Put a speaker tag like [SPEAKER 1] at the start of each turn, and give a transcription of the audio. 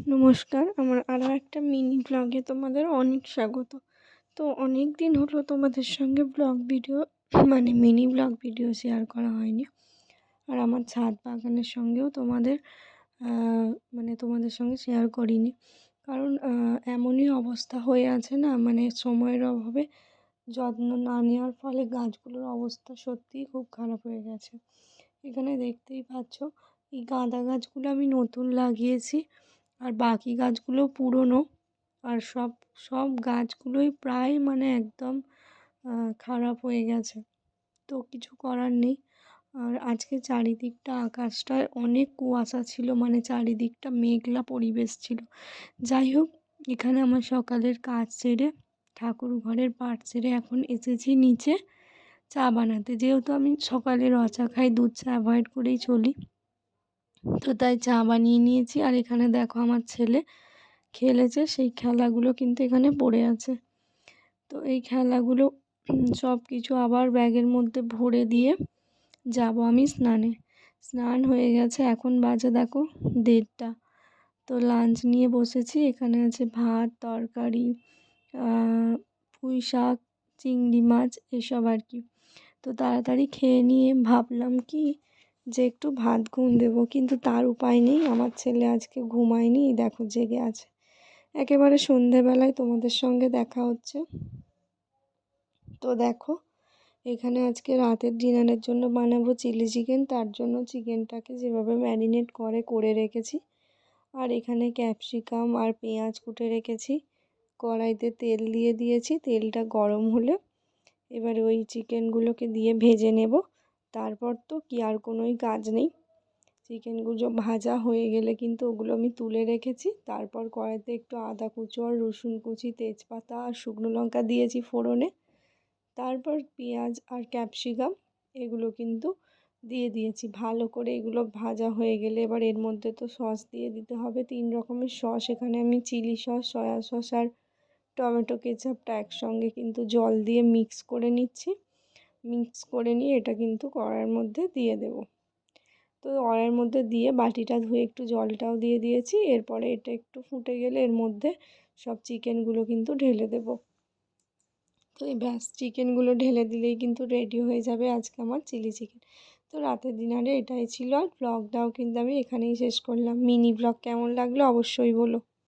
[SPEAKER 1] নমস্কার, আমার আরও একটা মিনি ব্লগে তোমাদের অনেক স্বাগত। তো অনেক দিন হলো তোমাদের সঙ্গে blog video mini blog video share করা হয়নি। আর আমার ছাদ বাগানের সঙ্গেও তোমাদের সঙ্গে শেয়ার করিনি, কারণ এমনই অবস্থা হয়ে আছে না, সময়ের অভাবে যত্ন না নেওয়ার ফলে গাছগুলোর অবস্থা সত্যিই খুব খারাপ হয়ে গেছে। এখানে দেখতেই পাচ্ছ, এই গাঁদা গাছগুলো আমি নতুন লাগিয়েছি, আর বাকি গাছগুলো পুরনো। আর সব সব গাছগুলোই প্রায় একদম খারাপ হয়ে গেছে। তো কিছু করার নেই। আর আজকে চারিদিকটা আকাশটায় অনেক কুয়াশা ছিল, চারিদিকটা মেঘলা পরিবেশ ছিল। যাই হোক, এখানে আমার সকালের কাজ সেরে, ঠাকুর ঘরের পাট সেরে এখন এসেছি নিচে চা বানাতে। যেহেতু আমি সকালে র চা খাই, দুধ চা অ্যাভয়েড করেই চলি, তো তাই চা বানিয়ে নিয়েছি। আর এখানে দেখো, আমার ছেলে খেলেছে, সেই খেলাগুলো কিন্তু এখানে পড়ে আছে। তো এই খেলাগুলো সব কিছু আবার ব্যাগের মধ্যে ভরে দিয়ে যাব আমি স্নানে। স্নান হয়ে গেছে, এখন বাজে দেখো 1:30। তো লাঞ্চ নিয়ে বসেছি। এখানে আছে ভাত, তরকারি, পুঁই শাক, চিংড়ি মাছ, এসব আর কি। তো তাড়াতাড়ি খেয়ে নিয়ে ভাবলাম কি যে একটু ভাত ঘুম দেবো, কিন্তু তার উপায় নেই। আমার ছেলে আজকে ঘুমায়নি, দেখো জেগে আছে। একেবারে সন্ধেবেলায় তোমাদের সঙ্গে দেখা হচ্ছে। তো দেখো, এখানে আজকে রাতের ডিনারের জন্য বানাবো চিলি চিকেন। তার জন্য চিকেনটাকে যেভাবে ম্যারিনেট করে রেখেছি। আর এখানে ক্যাপসিকাম আর পেঁয়াজ কুটে রেখেছি। কড়াইতে তেল দিয়ে দিয়েছি, তেলটা গরম হলে এবারে ওই চিকেনগুলোকে দিয়ে ভেজে নেব। তারপর তো কি আর কোনোই কাজ নেই। চিকেনগুলো ভাজা হয়ে গেলে কিন্তু ওগুলো আমি তুলে রেখেছি। তারপর কড়াইতে একটু আদা কুচো আর রসুন কুচি, তেজপাতা আর শুকনো লঙ্কা দিয়েছি ফোড়নে। তারপর পেঁয়াজ আর ক্যাপসিকাম এগুলো কিন্তু দিয়ে দিয়েছি। ভালো করে এগুলো ভাজা হয়ে গেলে এবার এর মধ্যে তো সস দিয়ে দিতে হবে। 3 রকমের সস, এখানে আমি চিলি সস, সয়া সস আর টমেটো কেচাপটা একসঙ্গে কিন্তু জল দিয়ে মিক্স করে নিচ্ছি। মিক্স করে নিয়ে এটা কিন্তু কড়াইয়ের মধ্যে দিয়ে দেব। তো কড়াইয়ের মধ্যে দিয়ে বাটিটা ধুয়ে একটু জলটাও দিয়ে দিয়েছি। এরপরে এটা একটু ফুটে গেলে এর মধ্যে সব চিকেনগুলো কিন্তু ঢেলে দেব। তো এই ব্যাস, চিকেনগুলো ঢেলে দিলেই কিন্তু রেডি হয়ে যাবে আজকে আমার চিলি চিকেন। তো রাতের ডিনারে এটাই ছিল। আর ব্লগটাও কিন্তু আমি এখানেই শেষ করলাম। মিনি ব্লগ কেমন লাগলো অবশ্যই বলো।